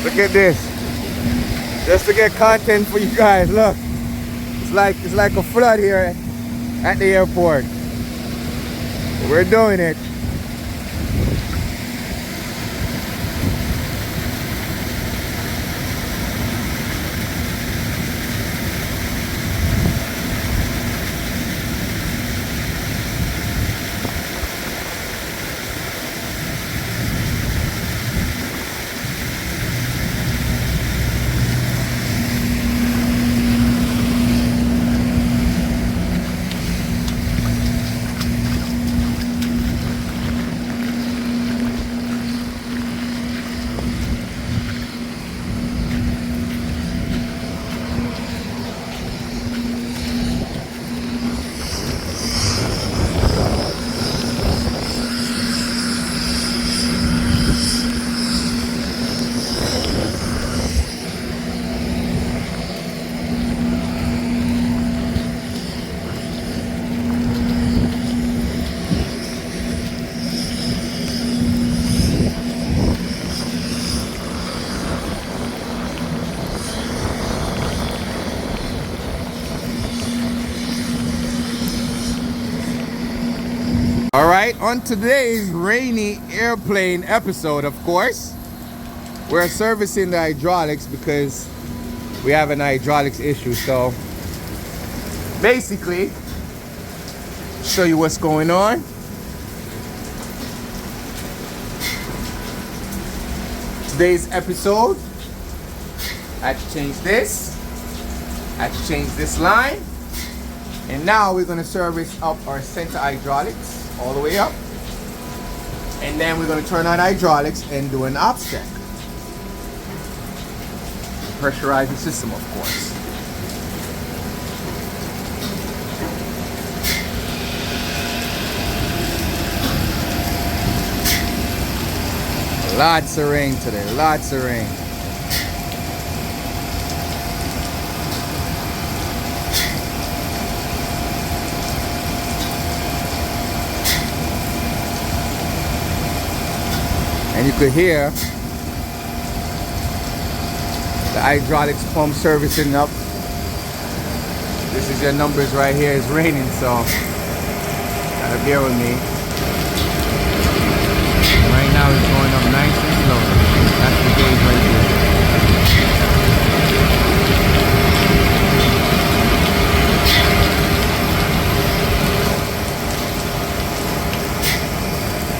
Look at this. Just to get content for you guys. Look. It's like a flood here at the airport. We're doing it. All right, on today's rainy airplane episode, of course, we're servicing the hydraulics because we have an hydraulics issue. So basically, show you what's going on. Today's episode, I had to change this. I had to change this line. And now we're going to service up our center hydraulics all the way up, and then we're going to turn on hydraulics and do an ops check. Pressurize the system, of course. Lots of rain today, lots of rain. And you could hear the hydraulics pump servicing up. This is your numbers right here. It's raining, so gotta bear with me. Right now it's going up nice and slow. That's the gauge right there.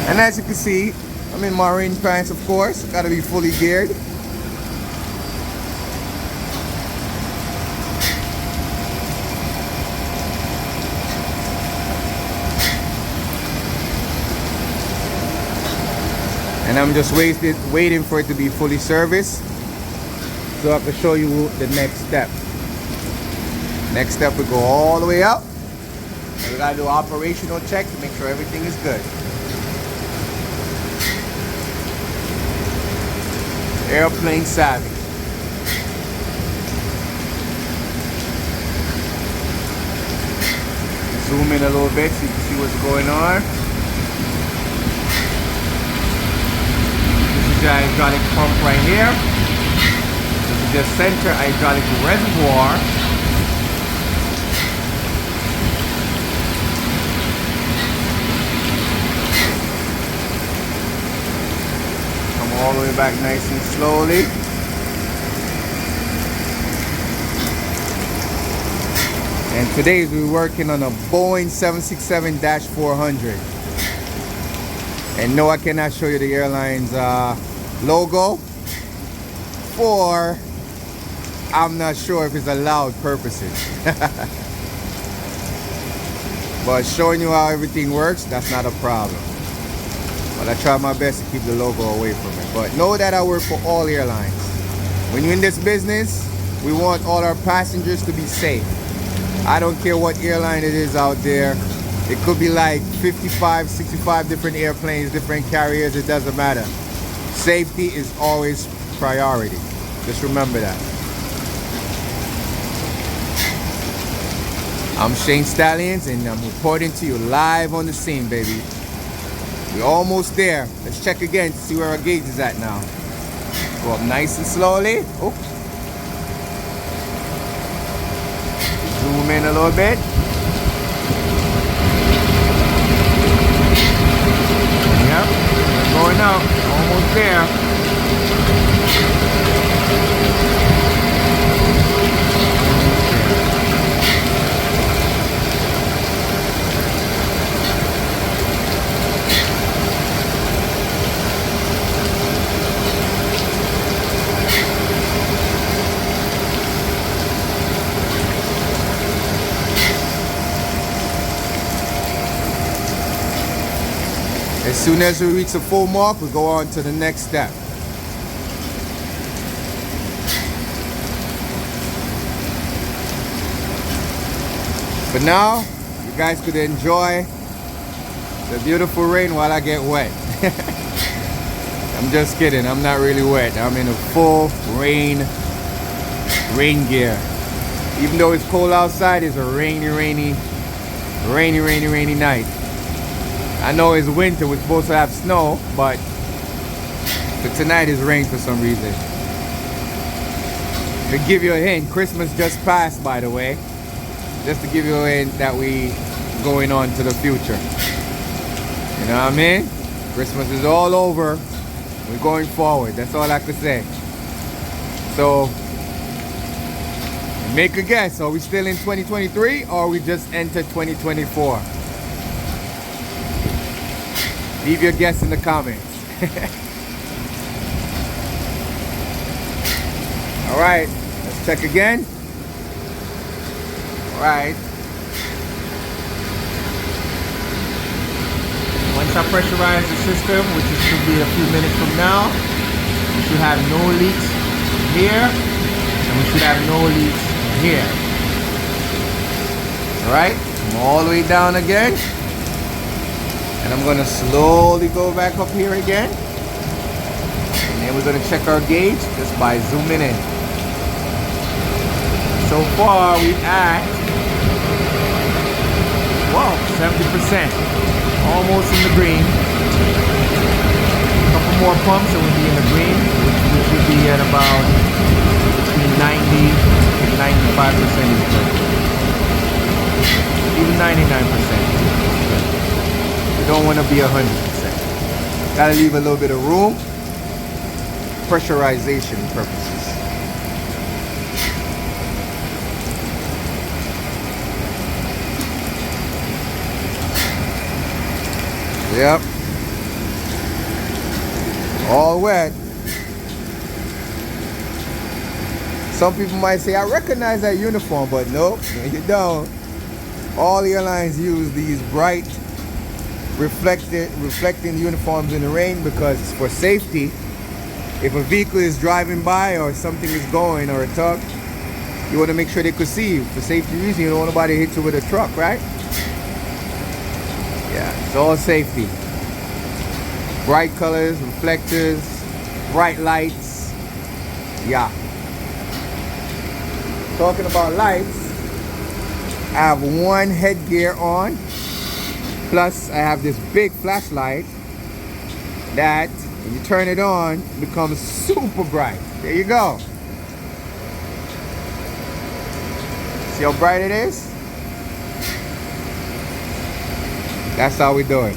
And as you can see, I'm in my rain pants, of course. Gotta be fully geared. And I'm just waiting for it to be fully serviced so I can show you the next step. Next step, we go all the way up. And we gotta do an operational check to make sure everything is good. Airplane savvy. Zoom in a little bit so you can see what's going on. This is the hydraulic pump right here. This is the center hydraulic reservoir. All the way back nice and slowly. And today we're working on a Boeing 767-400. And no, I cannot show you the airline's logo, for I'm not sure if it's allowed purposes. But showing you how everything works, that's not a problem. But I try my best to keep the logo away from it. But know that I work for all airlines. When you're in this business, we want all our passengers to be safe. I don't care what airline it is out there. It could be like 55, 65 different airplanes, different carriers, it doesn't matter. Safety is always priority. Just remember that. I'm Shane Stallions, and I'm reporting to you live on the scene, baby. We're almost there. Let's check again to see where our gauge is at now. Go up nice and slowly. Oh. Zoom in a little bit. Yep, we're going up. Almost there. As soon as we reach the full mark, we go on to the next step. But now, you guys could enjoy the beautiful rain while I get wet. I'm just kidding, I'm not really wet. I'm in a full rain gear. Even though it's cold outside, it's a rainy night. I know it's winter, we're supposed to have snow, but tonight is rain for some reason. To give you a hint, Christmas just passed, by the way. Just to give you a hint that we going on to the future. You know what I mean? Christmas is all over. We're going forward. That's all I could say. So, make a guess. Are we still in 2023 or we just entered 2024? Leave your guess in the comments. Alright, let's check again. Alright. Once I pressurize the system, which should be a few minutes from now, we should have no leaks here, and we should have no leaks here. Alright, come all the way down again. And I'm gonna slowly go back up here again. And then we're gonna check our gauge just by zooming in. So far we at, wow, 70%. Almost in the green. A couple more pumps and we'll be in the green, which would be at about between 90 and 95% is good. Even 99%. Don't want to be 100%. Gotta leave a little bit of room. Pressurization purposes. Yep. All wet. Some people might say, I recognize that uniform, but nope, you don't. All airlines use these bright reflecting uniforms in the rain because it's for safety. If a vehicle is driving by or something is going, or a truck, you want to make sure they could see you. For safety reasons, you don't want nobody to hit you with a truck, right? Yeah, it's all safety. Bright colors, reflectors, bright lights. Yeah. Talking about lights, I have one headgear on. Plus, I have this big flashlight that, when you turn it on, becomes super bright. There you go. See how bright it is? That's how we do it.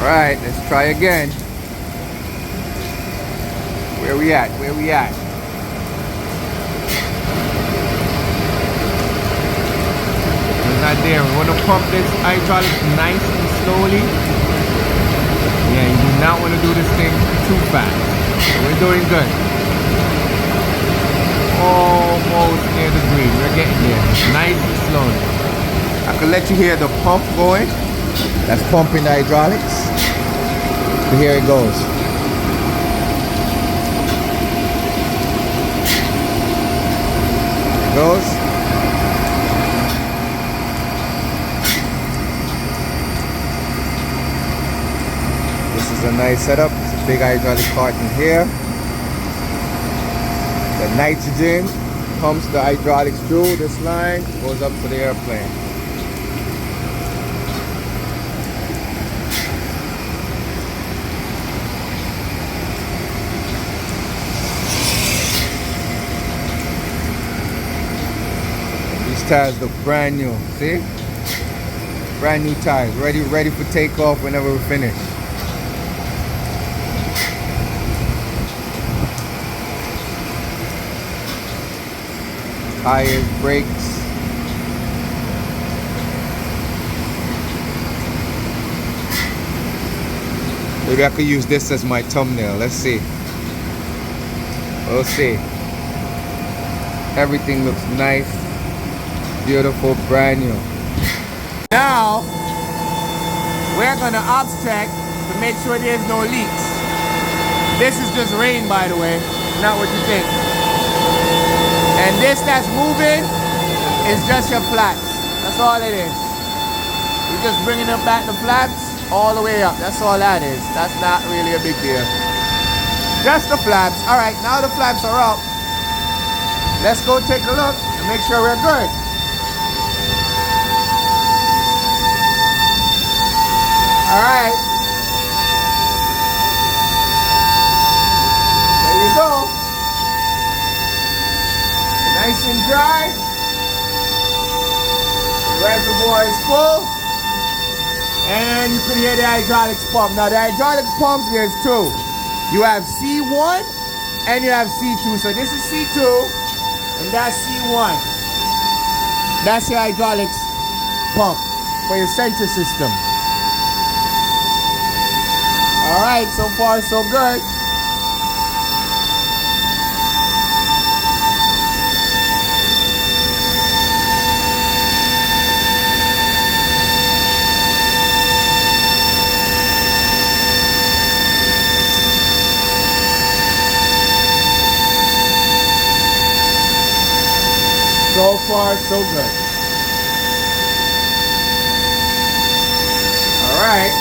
Alright, let's try again. Where we at? Where we at? It's not there. We want to pump this hydraulics nice and slowly. Yeah, you do not want to do this thing too fast. So we're doing good. Almost near the green. We're getting there. Nice and slowly. I can let you hear the pump going. That's pumping the hydraulics. So here it goes. There it goes. This is is a nice setup. It's a big hydraulic carton here. The nitrogen pumps the hydraulics through this line, goes up to the airplane. These tires look brand new, see? Brand new tires, ready for takeoff whenever we finish. Tires, brakes. Maybe I could use this as my thumbnail. Let's see. We'll see. Everything looks nice, beautiful, brand new. Now, we're gonna obstruct to make sure there's no leaks. This is just rain, by the way, not what you think. And this that's moving is just your flaps. That's all it is. You're just bringing them back the flaps all the way up. That's all that is. That's not really a big deal. Just the flaps. All right, now the flaps are up. Let's go take a look and make sure we're good. All right. There you go. Nice and dry. The reservoir is full. And you can hear the hydraulics pump. Now the hydraulics pumps, there's two. You have C1 and you have C2. So this is C2 and that's C1. That's your hydraulics pump for your center system. All right, so far so good. So far, so good. All right.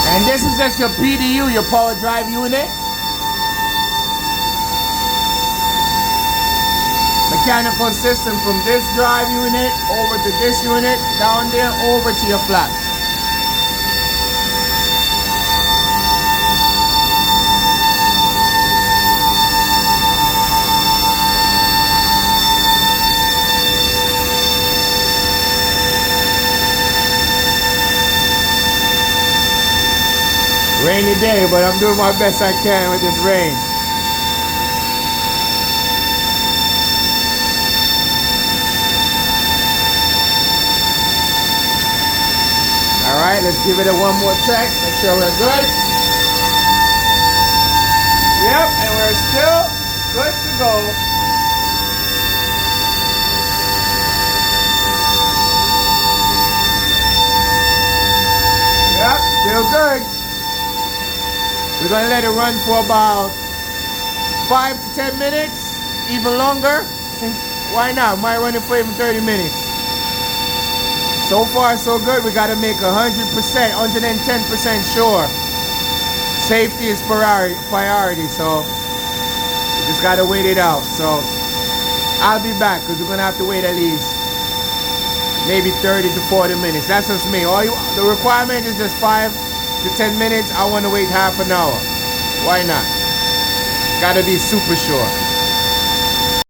And this is just your PDU, your power drive unit. Mechanical system from this drive unit over to this unit, down there, over to your flaps. Rainy day, but I'm doing my best I can with this rain. All right, let's give it a one more check. Make sure we're good. Yep, and we're still good to go. Yep, still good. We're gonna let it run for about 5 to 10 minutes, even longer. Why not? Might run it for even 30 minutes. So far, so good. We gotta make 100%, 110% sure. Safety is priority, so we just gotta wait it out. So I'll be back because we're gonna have to wait at least maybe 30 to 40 minutes. That's just me. The requirement is just 5 to 10 minutes. I want to wait half an hour. Why not? Gotta be super sure.